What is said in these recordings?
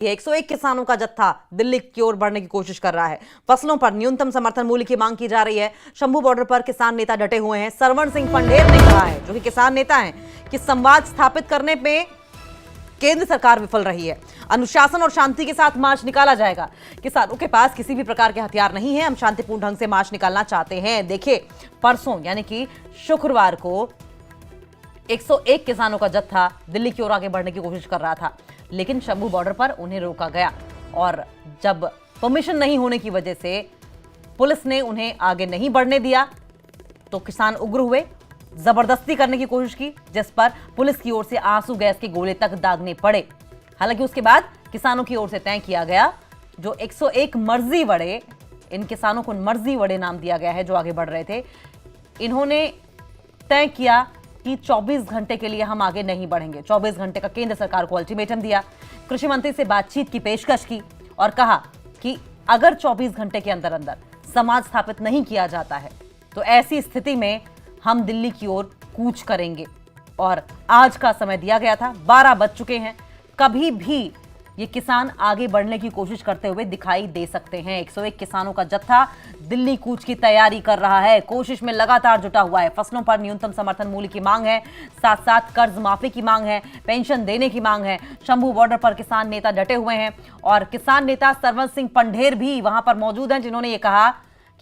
ये 101 किसानों का जत्था दिल्ली की ओर बढ़ने की कोशिश कर रहा है। फसलों पर न्यूनतम समर्थन मूल्य की मांग की जा रही है। शंभू बॉर्डर पर किसान नेता डटे हुए हैं। सरवण सिंह पंढेर ने कहा है, जो कि किसान नेता हैं, कि संवाद स्थापित करने में केंद्र सरकार विफल रही है। अनुशासन और शांति के साथ मार्च निकाला जाएगा। किसानों के पास किसी भी प्रकार के हथियार नहीं है। हम शांतिपूर्ण ढंग से मार्च निकालना चाहते हैं। देखिए, परसों यानी कि शुक्रवार को 101 किसानों का जत्था दिल्ली की ओर आगे बढ़ने की कोशिश कर रहा था, लेकिन शंभू बॉर्डर पर उन्हें रोका गया और जब परमिशन नहीं होने की वजह से पुलिस ने उन्हें आगे नहीं बढ़ने दिया तो किसान उग्र हुए, जबरदस्ती करने की कोशिश की, जिस पर पुलिस की ओर से आंसू गैस के गोले तक दागने पड़े। हालांकि उसके बाद किसानों की ओर से तय किया गया, जो 101 मर्जी वड़े, इन किसानों को मर्जी वड़े नाम दिया गया है जो आगे बढ़ रहे थे, इन्होंने तय किया कि 24 घंटे के लिए हम आगे नहीं बढ़ेंगे। 24 घंटे का केंद्र सरकार को अल्टीमेटम दिया, कृषि मंत्री से बातचीत की पेशकश की और कहा कि अगर 24 घंटे के अंदर अंदर समाज स्थापित नहीं किया जाता है तो ऐसी स्थिति में हम दिल्ली की ओर कूच करेंगे। और आज का समय दिया गया था, 12 बज चुके हैं। कभी भी ये किसान आगे बढ़ने की कोशिश करते हुए दिखाई दे सकते हैं। 101 किसानों का जत्था दिल्ली कूच की तैयारी कर रहा है, कोशिश में लगातार जुटा हुआ है। फसलों पर न्यूनतम समर्थन मूल्य की मांग है, साथ साथ कर्ज माफी की मांग है, पेंशन देने की मांग है। शंभू बॉर्डर पर किसान नेता डटे हुए हैं और किसान नेता सरवण सिंह पंढेर भी वहां पर मौजूद हैं, जिन्होंने ये कहा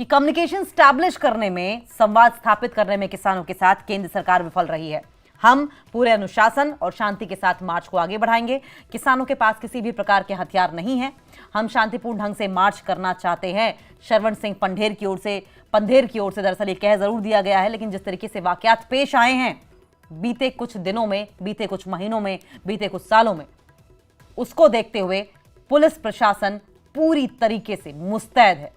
कि कम्युनिकेशन स्टैब्लिश करने में, संवाद स्थापित करने में किसानों के साथ केंद्र सरकार विफल रही है। हम पूरे अनुशासन और शांति के साथ मार्च को आगे बढ़ाएंगे। किसानों के पास किसी भी प्रकार के हथियार नहीं है। हम शांतिपूर्ण ढंग से मार्च करना चाहते हैं। सरवण सिंह पंढेर की ओर से दरअसल ये कह जरूर दिया गया है, लेकिन जिस तरीके से वाकयात पेश आए हैं बीते कुछ दिनों में, बीते कुछ महीनों में, बीते कुछ सालों में, उसको देखते हुए पुलिस प्रशासन पूरी तरीके से मुस्तैद है।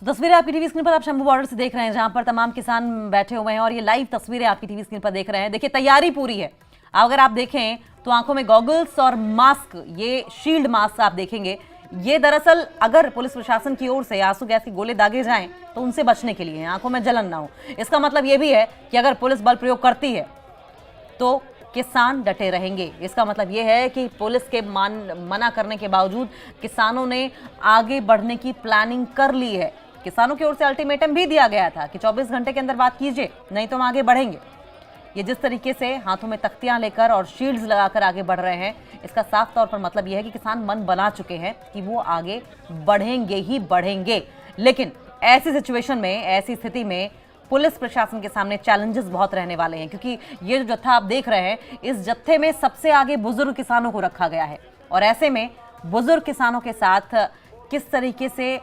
तस्वीरें आपकी टीवी स्क्रीन पर आप शंभू बॉर्डर से देख रहे हैं, जहां पर तमाम किसान बैठे हुए हैं और ये लाइव तस्वीरें आपकी टीवी स्क्रीन पर देख रहे हैं। देखिए, तैयारी पूरी है। अगर आप देखें तो आंखों में गॉगल्स और मास्क, ये शील्ड मास्क आप देखेंगे, ये दरअसल अगर पुलिस प्रशासन की ओर से आंसू गैस के गोले दागे जाएं तो उनसे बचने के लिए, आंखों में जलन ना हो। इसका मतलब ये भी है कि अगर पुलिस बल प्रयोग करती है तो किसान डटे रहेंगे। इसका मतलब यह है कि पुलिस के मना करने के बावजूद किसानों ने आगे बढ़ने की प्लानिंग कर ली है। किसानों की ओर से अल्टीमेटम भी दिया गया था कि 24 घंटे के अंदर बात कीजिए, नहीं तो हम आगे बढ़ेंगे। ये जिस तरीके से हाथों में तख्तियां लेकर और शील्ड्स लगाकर आगे बढ़ रहे हैं, इसका साफ तौर पर मतलब यह है कि किसान मन बना चुके हैं कि वो आगे बढ़ेंगे ही बढ़ेंगे। लेकिन ऐसी सिचुएशन में, ऐसी स्थिति में पुलिस प्रशासन के सामने चैलेंजेस बहुत रहने वाले हैं, क्योंकि ये जो जत्था आप देख रहे हैं, इस जत्थे में सबसे आगे बुजुर्ग किसानों को रखा गया है और ऐसे में बुजुर्ग किसानों के साथ किस तरीके से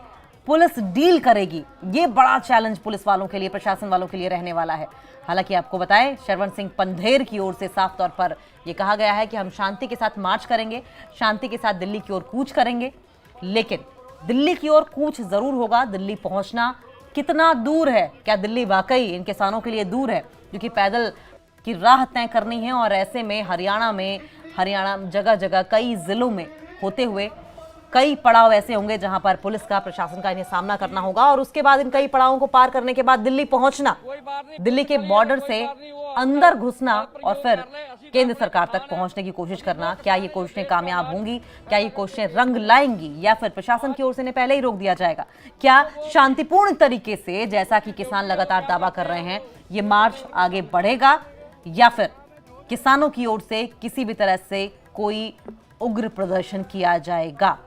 पुलिस डील करेगी, ये बड़ा चैलेंज पुलिस वालों के लिए, प्रशासन वालों के लिए रहने वाला है। हालांकि आपको बताएं, सरवण सिंह पंढेर की ओर से साफ तौर पर यह कहा गया है कि हम शांति के साथ मार्च करेंगे, शांति के साथ दिल्ली की ओर कूच करेंगे। लेकिन दिल्ली की ओर कूच जरूर होगा। दिल्ली पहुंचना कितना दूर है, क्या दिल्ली वाकई इन किसानों के लिए दूर है, क्योंकि पैदल की राह तय करनी है और ऐसे में हरियाणा जगह जगह कई जिलों में होते हुए कई पड़ाव ऐसे होंगे जहां पर पुलिस का, प्रशासन का इन्हें सामना करना होगा और उसके बाद इन कई पड़ावों को पार करने के बाद दिल्ली पहुंचना, दिल्ली के बॉर्डर से अंदर घुसना और फिर केंद्र सरकार तक पहुंचने की कोशिश करना। क्या ये कोशिशें कामयाब होंगी? क्या ये कोशिशें रंग लाएंगी या फिर प्रशासन की ओर से इन्हें पहले ही रोक दिया जाएगा? क्या शांतिपूर्ण तरीके से, जैसा कि किसान लगातार दावा कर रहे हैं, ये मार्च आगे बढ़ेगा या फिर किसानों की ओर से किसी भी तरह से कोई उग्र प्रदर्शन किया जाएगा?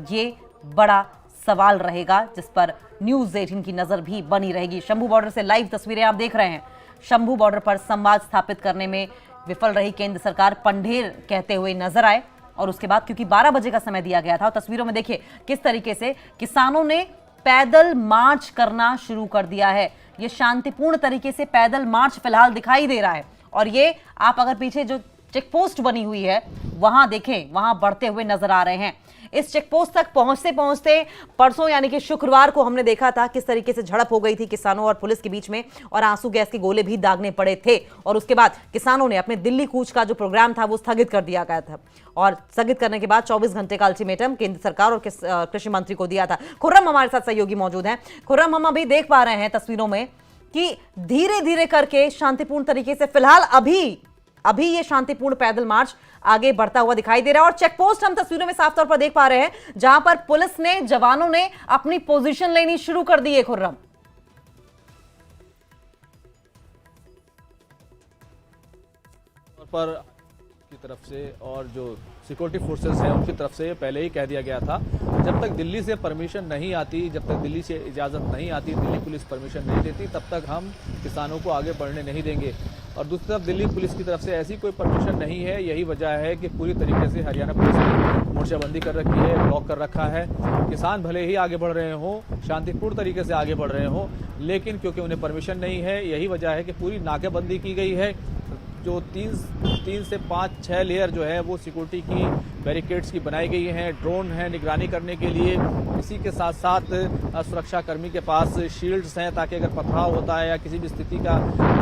ये बड़ा सवाल रहेगा जिस पर न्यूज़ 18 की नजर भी बनी रहेगी। शंभू बॉर्डर से लाइव तस्वीरें आप देख रहे हैं। शंभू बॉर्डर पर संवाद स्थापित करने में विफल रही केंद्र सरकार, पंढेर कहते हुए नजर आए और उसके बाद, क्योंकि 12 बजे का समय दिया गया था, और तस्वीरों में देखिए किस तरीके से किसानों ने पैदल मार्च करना शुरू कर दिया है। ये शांतिपूर्ण तरीके से पैदल मार्च फिलहाल दिखाई दे रहा है और ये आप अगर पीछे जो चेक पोस्ट बनी हुई है वहां देखें, वहां बढ़ते हुए नजर आ रहे हैं। इस चेकपोस्ट तक पहुंचते पहुंचते परसों यानी कि शुक्रवार को हमने देखा था किस तरीके से झड़प हो गई थी किसानों और पुलिस के बीच में, और आंसू गैस के गोले भी दागने पड़े थे। और उसके बाद किसानों ने अपने दिल्ली कूच का जो प्रोग्राम था वो स्थगित कर दिया गया था, और स्थगित करने के बाद 24 घंटे का अल्टीमेटम केंद्र सरकार और कृषि मंत्री को दिया था। खुर्रम हमारे साथ सहयोगी मौजूद हैं। खुर्रम, हम अभी देख पा रहे हैं तस्वीरों में कि धीरे धीरे करके शांतिपूर्ण तरीके से फिलहाल अभी ये शांतिपूर्ण पैदल मार्च आगे बढ़ता हुआ दिखाई दे रहा है, और चेकपोस्ट हम तस्वीरों में साफ तौर पर देख पा रहे हैं जहां पर पुलिस ने, जवानों ने अपनी पोजीशन लेनी शुरू कर दी है। खुर्रम, पर की तरफ से और जो सिक्योरिटी फोर्सेस हैं उनकी तरफ से पहले ही कह दिया गया था, जब तक दिल्ली से परमिशन नहीं आती, जब तक दिल्ली से इजाज़त नहीं आती, दिल्ली पुलिस परमिशन नहीं देती, तब तक हम किसानों को आगे बढ़ने नहीं देंगे। और दूसरी तरफ दिल्ली पुलिस की तरफ से ऐसी कोई परमिशन नहीं है। यही वजह है कि पूरी तरीके से हरियाणा पुलिस ने मोर्चाबंदी कर रखी है, ब्लॉक कर रखा है। किसान भले ही आगे बढ़ रहे हों, शांतिपूर्ण तरीके से आगे बढ़ रहे हों, लेकिन क्योंकि उन्हें परमिशन नहीं है, यही वजह है कि पूरी नाकेबंदी की गई है। जो 3 से 5-6 लेयर जो है वो सिक्योरिटी की, बैरिकेड्स की बनाई गई हैं, ड्रोन है निगरानी करने के लिए। इसी के साथ साथ सुरक्षा कर्मी के पास शील्ड्स हैं, ताकि अगर पथराव होता है या किसी भी स्थिति का,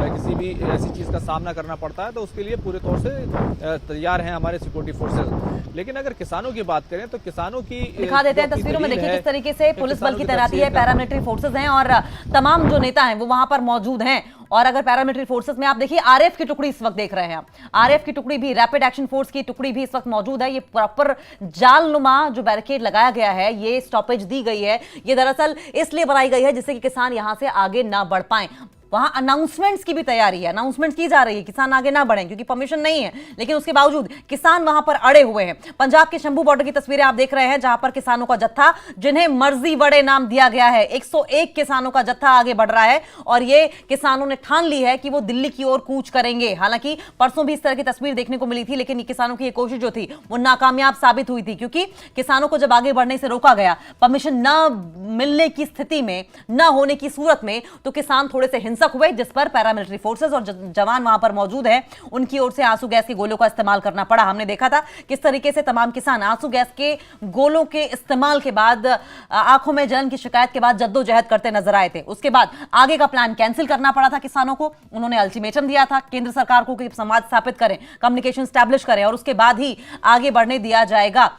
किसी भी ऐसी चीज़ का सामना करना पड़ता है तो उसके लिए पूरे तौर से तैयार हैं हमारे सिक्योरिटी फोर्सेज। लेकिन अगर किसानों की बात करें तो किसानों की दिखा देते हैं तस्वीरों में, देखिए किस तरीके से पुलिस बल की तैनाती है, पैरामिलिट्री फोर्सेज हैं और तमाम जो नेता हैं वो वहां पर मौजूद हैं। और अगर पैरामिलिट्री फोर्सेस में आप देखिए आरएफ की टुकड़ी इस वक्त देख रहे हैं आप, आरएफ की टुकड़ी भी, रैपिड एक्शन फोर्स की टुकड़ी भी इस वक्त मौजूद है। ये प्रॉपर जालनुमा जो बैरिकेड लगाया गया है, ये स्टॉपेज दी गई है, ये दरअसल इसलिए बनाई गई है जिससे कि किसान यहां से आगे ना बढ़ पाए। वहां अनाउंसमेंट्स की भी तैयारी है, अनाउंसमेंट की जा रही है, किसान आगे ना बढ़ें क्योंकि परमिशन नहीं है, लेकिन उसके बावजूद किसान वहां पर अड़े हुए हैं। पंजाब के शंभू बॉर्डर की तस्वीरें आप देख रहे हैं जहां पर किसानों का जत्था, जिन्हें मर्जी बड़े नाम दिया गया है, 101 किसानों का जत्था आगे बढ़ रहा है और ये किसानों ने ठान ली है कि वो दिल्ली की ओर कूच करेंगे। हालांकि परसों भी इस तरह की तस्वीर देखने को मिली थी, लेकिन किसानों की ये कोशिश जो थी वो नाकामयाब साबित हुई थी, क्योंकि किसानों को जब आगे बढ़ने से रोका गया, परमिशन न मिलने की स्थिति में, न होने की सूरत में, तो किसान थोड़े से हिंसक हुए, जिस पर पैरामिलिट्री फोर्सेस और जवान वहां पर मौजूद हैं, उनकी ओर से आंसू गैस के गोलों का इस्तेमाल करना पड़ा। हमने देखा था किस तरीके से तमाम किसान आंसू गैस के गोलों के इस्तेमाल के बाद, आंखों में जलन की शिकायत के बाद जद्दोजहद करते नजर आए थे। उसके बाद आगे का प्लान कैंसिल करना पड़ा था किसानों को। उन्होंने अल्टीमेटम दिया था केंद्र सरकार को कि संवाद स्थापित करें, कम्युनिकेशन स्टैब्लिश करें और उसके बाद ही आगे बढ़ने दिया जाएगा।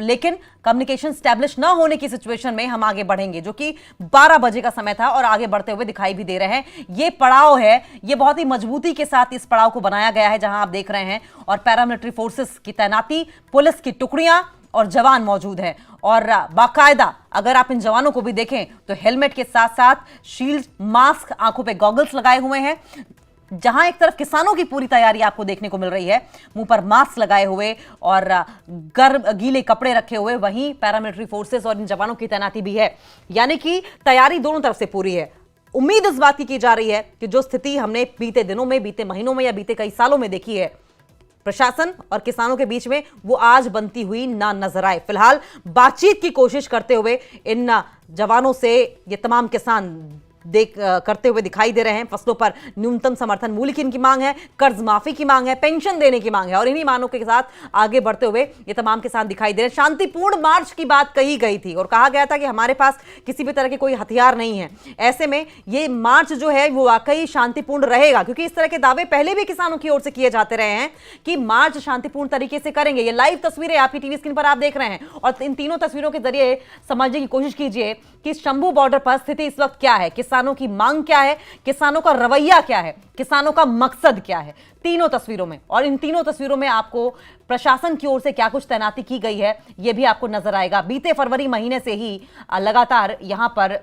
लेकिन कम्युनिकेशन स्टैब्लिश ना होने की सिचुएशन में हम आगे बढ़ेंगे, जो कि 12 बजे का समय था और आगे बढ़ते हुए दिखाई भी दे रहे हैं। ये पड़ाव है, ये बहुत ही मजबूती के साथ इस पड़ाव को बनाया गया है जहां आप देख रहे हैं, और पैरामिलिट्री फोर्सेस की तैनाती, पुलिस की टुकड़ियां और जवान मौजूद हैं। और बाकायदा अगर आप इन जवानों को भी देखें तो हेलमेट के साथ साथ शील्ड, मास्क, आंखों पे गॉगल्स लगाए हुए हैं। जहां एक तरफ किसानों की पूरी तैयारी आपको देखने को मिल रही है, मुंह पर मास्क लगाए हुए और गीले कपड़े रखे हुए, वहीं पैरामिलिट्री फोर्सेस और इन जवानों की तैनाती भी है। यानी कि तैयारी दोनों तरफ से पूरी है। उम्मीद इस बात की जा रही है कि जो स्थिति हमने बीते दिनों में, बीते महीनों में या बीते कई सालों में देखी है प्रशासन और किसानों के बीच में, वो आज बनती हुई ना नजर आए। फिलहाल बातचीत की कोशिश करते हुए इन जवानों से ये तमाम किसान करते हुए दिखाई दे रहे हैं। फसलों पर न्यूनतम समर्थन मूल्य की इनकी मांग है, कर्ज माफी की मांग है, पेंशन देने की मांग है, और इन्हीं मांगों के साथ आगे बढ़ते हुए ये तमाम किसान दिखाई दे रहे हैं। शांतिपूर्ण मार्च की बात कही गई थी और कहा गया था कि हमारे पास किसी भी तरह के कोई हथियार नहीं है। ऐसे में ये मार्च जो है वो वाकई शांतिपूर्ण रहेगा, क्योंकि इस तरह के दावे पहले भी किसानों की ओर से किए जाते रहे हैं कि मार्च शांतिपूर्ण तरीके से करेंगे। ये लाइव तस्वीरें आपकी टीवी स्क्रीन पर आप देख रहे हैं, और इन तीनों तस्वीरों के जरिए समझने की कोशिश कीजिए कि शंभू बॉर्डर पर स्थिति इस वक्त क्या है, किसानों की मांग क्या है, किसानों का रवैया क्या है, किसानों का मकसद क्या है, तीनों तस्वीरों में। और इन तीनों तस्वीरों में आपको प्रशासन की ओर से क्या कुछ तैनाती की गई है यह भी आपको नजर आएगा। बीते फरवरी महीने से ही लगातार यहां पर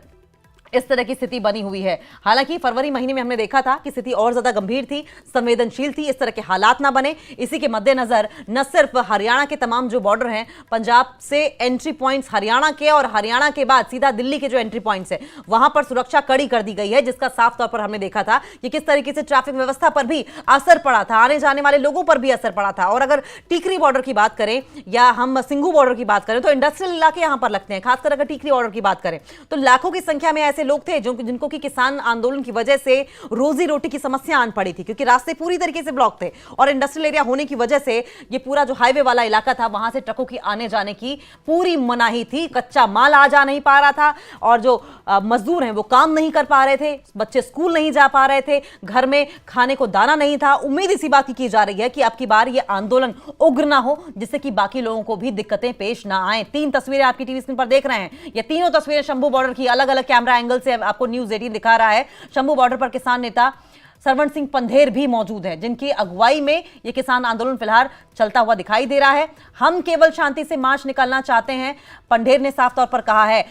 इस तरह की स्थिति बनी हुई है। हालांकि फरवरी महीने में हमने देखा था कि स्थिति और ज्यादा गंभीर थी, संवेदनशील थी, इस तरह के हालात ना बने। इसी के मद्देनजर न सिर्फ हरियाणा के तमाम जो बॉर्डर हैं, पंजाब से एंट्री पॉइंट्स हरियाणा के और हरियाणा के बाद सीधा दिल्ली के जो एंट्री पॉइंट्स है वहां पर सुरक्षा कड़ी कर दी गई है, जिसका साफ तौर पर हमने देखा था कि किस तरीके से ट्रैफिक व्यवस्था पर भी असर पड़ा था, आने जाने वाले लोगों पर भी असर पड़ा था। और अगर टीकरी बॉर्डर की बात करें या हम सिंघू बॉर्डर की बात करें तो इंडस्ट्रियल इलाके यहां पर लगते हैं, खासकर अगर टीकरी बॉर्डर की बात करें तो लाखों की संख्या में ऐसे ऐसे लोग थे जिनको कि किसान आंदोलन की वजह से रोजी रोटी की समस्या आन पड़ी थी, क्योंकि रास्ते पूरी तरीके से ब्लॉक थे और इंडस्ट्रियल एरिया होने की वजह से ये पूरा जो हाईवे वाला इलाका था वहां से ट्रकों की आने जाने की पूरी मनाही थी। कच्चा माल आ जा नहीं पा रहा था और जो मजदूर हैं वो काम नहीं कर पा रहे थे, बच्चे स्कूल नहीं जा पा रहे थे, घर में खाने को दाना नहीं था। उम्मीद इसी बात की जा रही है कि अब की बार ये आंदोलन उग्र ना हो, जिससे कि बाकी लोगों को भी दिक्कतें पेश ना आए। 3 तस्वीरें आपकी टीवी स्क्रीन पर देख रहे हैं। ये तीनों तस्वीरें शंभू बॉर्डर की, अलग अलग कैमरा एंगल से आपको न्यूज़ 18 दिखा रहा है। शंभू बॉर्डर पर किसान नेता सरवण सिंह पंधेर भी मौजूद है, जिनकी अगुवाई में यह किसान आंदोलन फिलहाल चलता हुआ दिखाई दे रहा है। हम केवल शांति से मार्च निकालना चाहते हैं, पंधेर ने साफ तौर पर कहा है।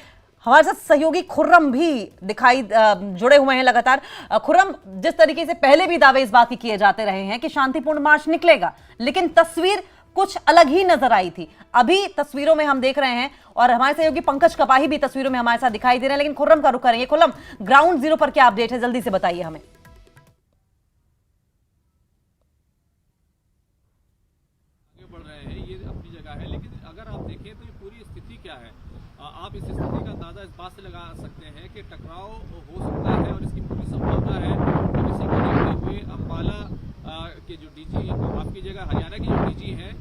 हमारे साथ सहयोगी खुर्रम भी जुड़े हुए हैं लगातार। खुर्रम, जिस तरीके से पहले भी दावे इस बात के किए जाते रहे हैं कि शांतिपूर्ण मार्च निकलेगा, लेकिन तस्वीर कुछ अलग ही नजर आई थी। अभी तस्वीरों में हम देख रहे हैं और हमारे सहयोगी पंकज कपाही भी तस्वीरों में हमारे साथ दिखाई दे रहे हैं, लेकिन खुर्रम का रुख करेंगे। खुर्रम, ग्राउंड जीरो पर क्या अपडेट है, जल्दी से बताइए हमें। बढ़ रहे हैं, ये अपनी जगह है, लेकिन अगर आप देखें तो ये पूरी स्थिति क्या है, आप इस स्थिति का अंदाजा इस बात से लगा सकते हैं कि टकराव हो सकता है और इसकी पूरी संभावना है। और इसी को देखते हुए अम्बाला के जो डीजी, आपकी जगह हरियाणा के जो डीजी हैं,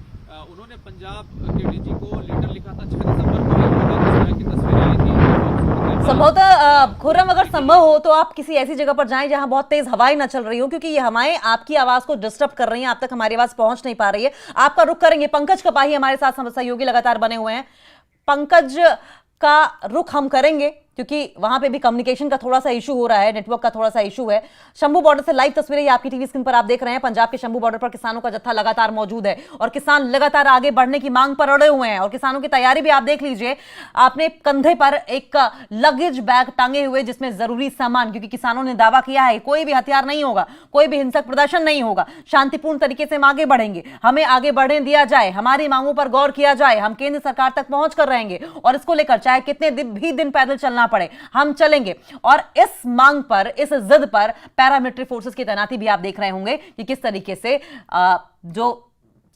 उन्होंने पंजाब के डीजी को लेटर लिखा था 6 दिसंबर को, की तस्वीरें आई थी। संभवतः खुर्रम, अगर संभव हो तो आप किसी ऐसी जगह पर जाएं जहां बहुत तेज हवाएं न चल रही हो, क्योंकि ये हवाएं आपकी आवाज को डिस्टर्ब कर रही हैं, आप तक हमारी आवाज पहुंच नहीं पा रही है। आपका रुख करेंगे। पंकज कपाही हमारे साथ सहयोगी लगातार बने हुए हैं। पंकज का रुख हम करेंगे क्योंकि वहां पे भी कम्युनिकेशन का थोड़ा सा इशू हो रहा है, नेटवर्क का थोड़ा सा इशू है। शंभू बॉर्डर से लाइव तस्वीरें आपकी टीवी स्क्रीन पर आप देख रहे हैं। पंजाब के शंभू बॉर्डर पर किसानों का जत्था लगातार मौजूद है और किसान लगातार आगे बढ़ने की मांग पर अड़े हुए हैं और किसानों की तैयारी भी आप देख लीजिए। आपने कंधे पर एक लगेज बैग टांगे हुए जिसमें जरूरी सामान, क्योंकि किसानों ने दावा किया है कोई भी हथियार नहीं होगा, कोई भी हिंसक प्रदर्शन नहीं होगा, शांतिपूर्ण तरीके से हम आगे बढ़ेंगे, हमें आगे बढ़ने दिया जाए, हमारी मांगों पर गौर किया जाए, हम केंद्र सरकार तक पहुंच कर रहेंगे और इसको लेकर चाहे कितने दिन पैदल चलना पड़े हम चलेंगे। और इस मांग पर, इस जिद पर पैरामिलिट्री फोर्सेस की तैनाती भी आप देख रहे होंगे कि किस तरीके से जो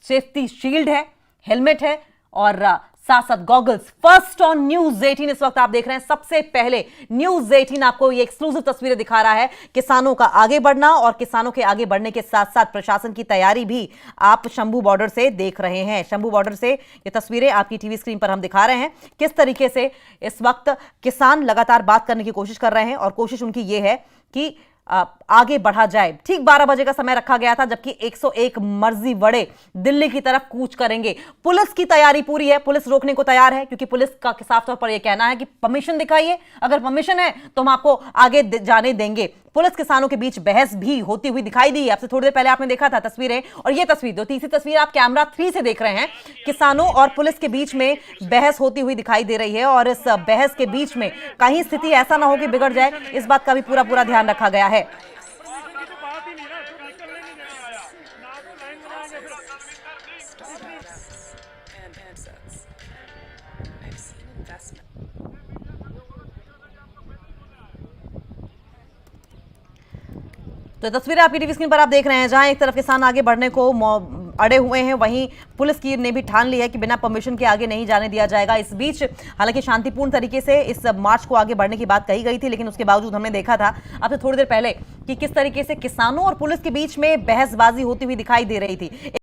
सेफ्टी शील्ड है, हेलमेट है और साथ साथ गॉगल्स। फर्स्ट ऑन न्यूज 18 इस वक्त आप देख रहे हैं। सबसे पहले न्यूज 18 आपको ये एक्सक्लूसिव तस्वीरें दिखा रहा है किसानों का आगे बढ़ना और किसानों के आगे बढ़ने के साथ साथ प्रशासन की तैयारी भी आप शंभू बॉर्डर से देख रहे हैं। शंभू बॉर्डर से ये तस्वीरें आपकी टीवी स्क्रीन पर हम दिखा रहे हैं किस तरीके से इस वक्त किसान लगातार बात करने की कोशिश कर रहे हैं और कोशिश उनकी ये है कि आगे बढ़ा जाए। ठीक 12 बजे का समय रखा गया था, जबकि 101 मर्जी वड़े दिल्ली की तरफ कूच करेंगे। पुलिस की तैयारी पूरी है, पुलिस रोकने को तैयार है, क्योंकि पुलिस का साफ तौर पर यह कहना है कि परमिशन दिखाइए, अगर परमिशन है तो हम आपको आगे जाने देंगे। पुलिस किसानों के बीच बहस भी होती हुई दिखाई दी। आपसे थोड़ी देर पहले आपने देखा था तस्वीरें, और ये तस्वीर, जो तीसरी तस्वीर आप कैमरा 3 से देख रहे हैं, किसानों और पुलिस के बीच में बहस होती हुई दिखाई दे रही है और इस बहस के बीच में कहीं स्थिति ऐसा ना हो कि बिगड़ जाए, इस बात का भी पूरा ध्यान रखा गया है। तो तस्वीरें आपकी टीवी स्क्रीन पर आप देख रहे हैं, जहां एक तरफ किसान आगे बढ़ने को अड़े हुए हैं, वहीं पुलिस की ने भी ठान ली है कि बिना परमिशन के आगे नहीं जाने दिया जाएगा। इस बीच हालांकि शांतिपूर्ण तरीके से इस मार्च को आगे बढ़ने की बात कही गई थी, लेकिन उसके बावजूद हमने देखा था आपसे थोड़ी देर पहले कि किस तरीके से किसानों और पुलिस के बीच में बहसबाजी होती हुई दिखाई दे रही थी।